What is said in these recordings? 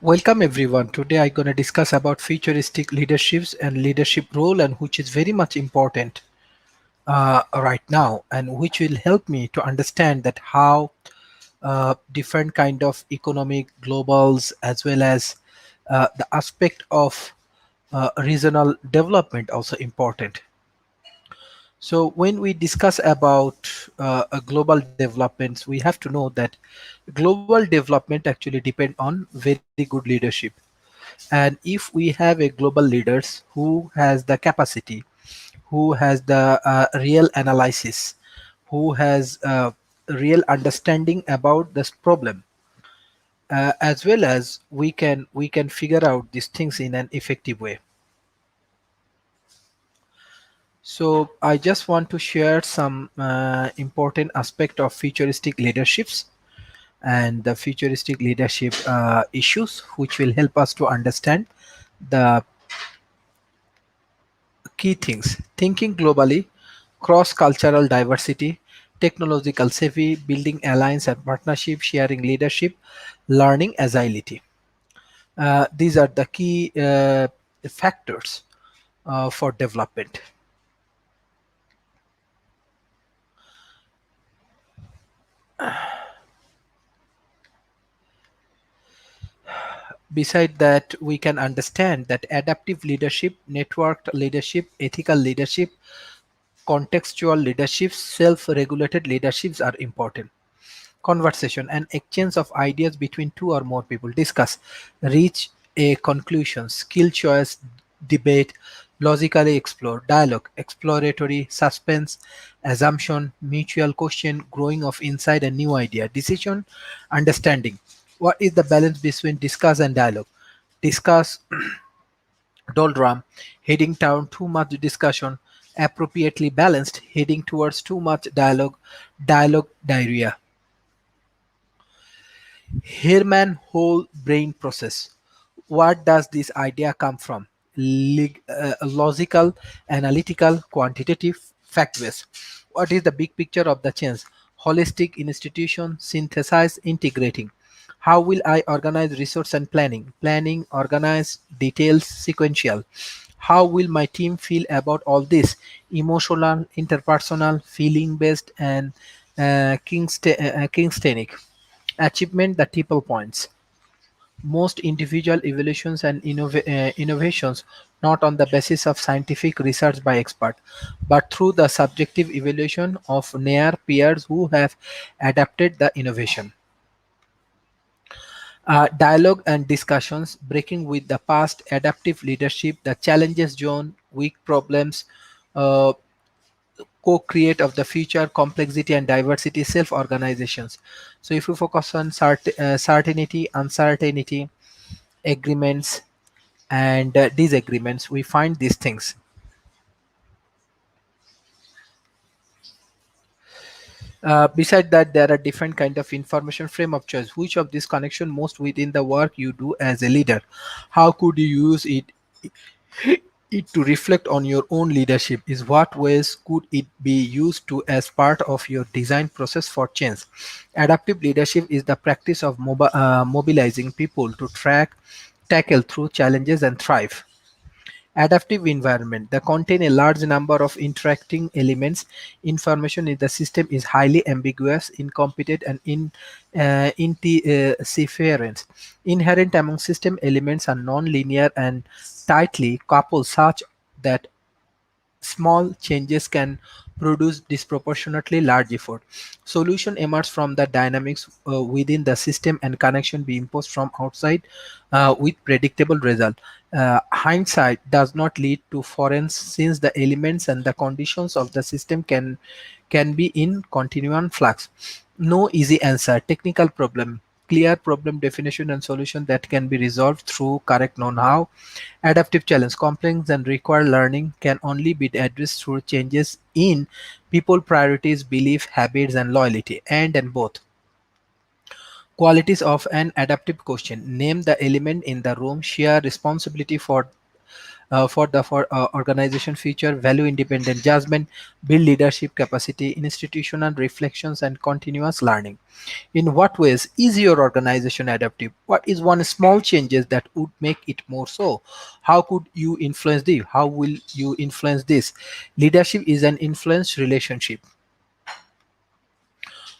Welcome everyone. Today I'm going to discuss about futuristic leaderships and leadership role, and which is very much important right now, and which will help me to understand that how different kind of economic globals as well as the aspect of regional development also important. So when we discuss about global developments, we have to know that global development actually depend on very good leadership. And if we have a global leaders who has the capacity, who has the real analysis, who has real understanding about this problem, as well as we can figure out these things in an effective way. So I just want to share some important aspect of futuristic leaderships and the futuristic leadership issues, which will help us to understand the key things: thinking globally, cross cultural diversity, technological savvy, building alliance and partnership, sharing leadership, learning agility. These are the key factors for development. Beside that, we can understand that adaptive leadership, networked leadership, ethical leadership, contextual leadership, self-regulated leaderships are important. Conversation and exchange of ideas between two or more people, discuss, reach a conclusion, skill choice, debate, logically explore, dialogue, exploratory, suspense, assumption, mutual question, growing of insight and new idea, decision, understanding. What is the balance between discuss and dialogue? Discuss, doldrum, heading down too much discussion, appropriately balanced, heading towards too much dialogue, dialogue diarrhea. Herman whole brain process. What does this idea come from? Logical, analytical, quantitative, fact based. What is the big picture of the change? Holistic, institution, synthesize, integrating. How will I organize resource and planning? Planning, organize, details, sequential. How will my team feel about all this? Emotional, interpersonal, feeling based, and Kingstonic. Achievement, the triple points. Most individual evolutions and innovations not on the basis of scientific research by expert, but through the subjective evaluation of near peers who have adapted the innovation. Dialogue and discussions, breaking with the past, adaptive leadership, the challenges zone, weak problems, uh, co-create of the future, complexity and diversity, self-organizations. So if we focus on certainty, uncertainty, agreements, and disagreements, we find these things. Beside that, there are different kind of information frame of choice. Which of these connection most within the work you do as a leader? How could you use it to reflect on your own leadership? Is what ways could it be used to as part of your design process for change? Adaptive leadership is the practice of mobilizing people to tackle through challenges and thrive. Adaptive environment that contain a large number of interacting elements. Information in the system is highly ambiguous, incompetent, and interference. Inherent among system elements are non-linear and tightly coupled such that small changes can produce disproportionately large effort. Solution emerge from the dynamics within the system, and connection be imposed from outside with predictable result. Hindsight does not lead to forensics, since the elements and the conditions of the system can be in continuum flux. No easy answer. Technical problem. Clear problem definition and solution that can be resolved through correct know-how. Adaptive challenge. Complex and require learning can only be addressed through changes in people priorities, belief, habits, and loyalty, and both. Qualities of an adaptive question. Name the element in the room, share responsibility for For organization feature value independent judgment, build leadership capacity, institutional reflections, and continuous learning. In what ways is your organization adaptive? What is one small changes that would make it more so? How could you influence this? How will you influence this? Leadership is an influence relationship.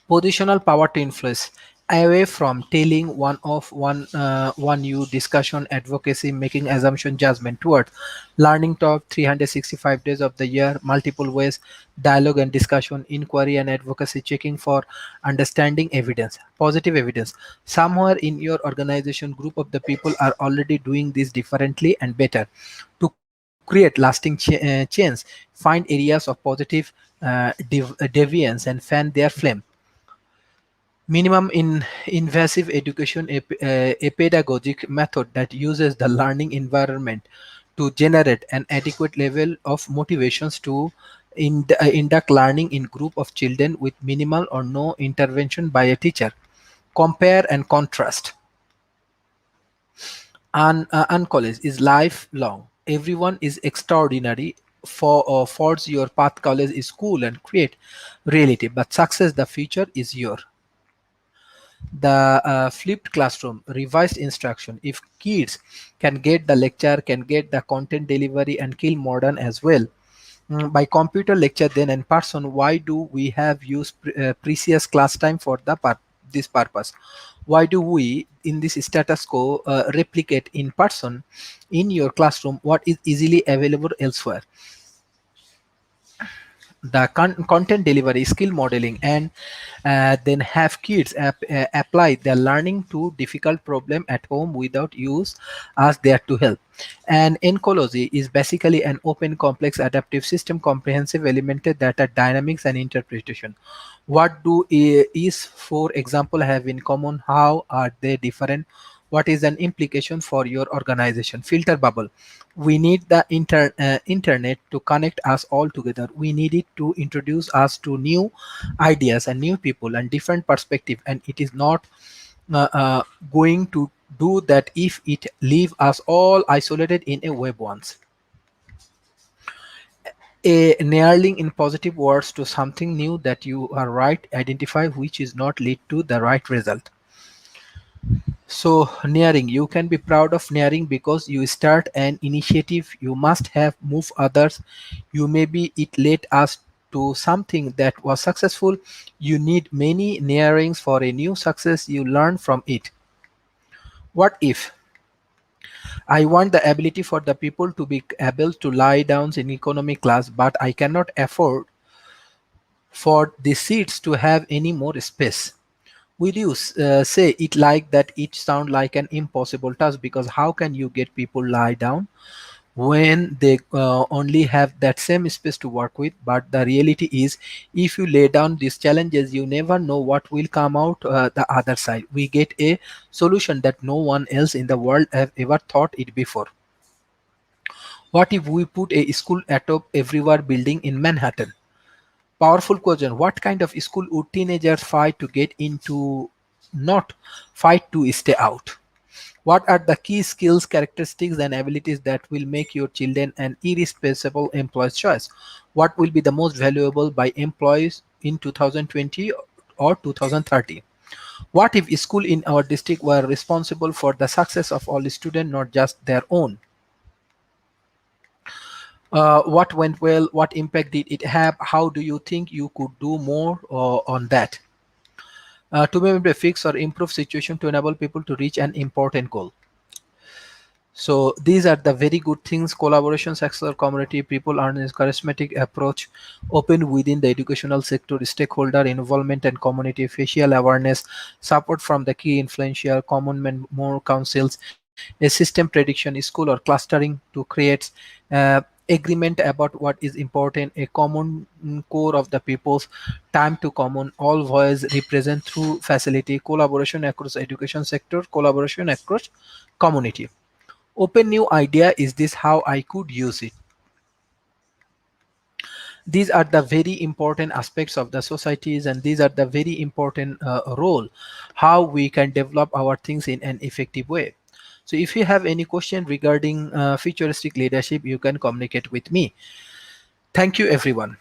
Positional power to influence, away from telling one you discussion advocacy making assumption judgment toward learning talk 365 days of the year, multiple ways, dialogue and discussion, inquiry and advocacy, checking for understanding evidence, positive evidence. Somewhere in your organization group of the people are already doing this differently and better. To create lasting change, find areas of positive deviance and fan their flame. Minimum invasive education, a pedagogic method that uses the learning environment to generate an adequate level of motivations to induct learning in group of children with minimal or no intervention by a teacher. Compare and contrast. And college is lifelong. Everyone is extraordinary. Forge your path college is cool and create reality, but success the future is your. The flipped classroom, revised instruction. If kids can get the lecture, can get the content delivery and kill modern as well. By computer lecture then in person, why do we have used precious class time for this purpose? Why do we in this status quo replicate in person in your classroom what is easily available elsewhere? The content delivery, skill modeling, and then have kids apply their learning to difficult problem at home without use us there to help. And ecology is basically an open complex adaptive system, comprehensive elemented data dynamics and interpretation. What do is for example have in common? How are they different? What is an implication for your organization? Filter bubble. We need the internet to connect us all together. We need it to introduce us to new ideas and new people and different perspective, and it is not uh, uh, going to do that if it leave us all isolated in a web once. A nearling in positive words to something new that you are right identify which is not lead to the right result. So nearing, you can be proud of nearing because you start an initiative. You must have move others. You maybe it led us to something that was successful. You need many nearings for a new success. You learn from it. What if I want the ability for the people to be able to lie down in economy class, but I cannot afford for the seats to have any more space? Will you say it like that? It sound like an impossible task because how can you get people lie down when they only have that same space to work with? But the reality is, if you lay down these challenges, you never know what will come out the other side. We get a solution that no one else in the world have ever thought it before. What if we put a school atop everywhere building in Manhattan? Powerful question. What kind of school would teenagers fight to get into, not fight to stay out? What are the key skills, characteristics, and abilities that will make your children an irreplaceable employee's choice? What will be the most valuable by employees in 2020 or 2030? What if school in our district were responsible for the success of all students, not just their own? What went well? What impact did it have? How do you think you could do more on that to maybe fix or improve situation to enable people to reach an important goal? So these are the very good things. Collaboration, sector, community, people earn a charismatic approach, open within the educational sector, stakeholder involvement and community, facial awareness, support from the key influential, common more councils, a system prediction, school or clustering to create uh, agreement about what is important, a common core of the people's time to common, all voice represent through facility, collaboration across education sector, collaboration across community. Open new idea, is this how I could use it? These are the very important aspects of the societies, and these are the very important role how we can develop our things in an effective way. So if you have any question regarding futuristic leadership, you can communicate with me. Thank you, everyone.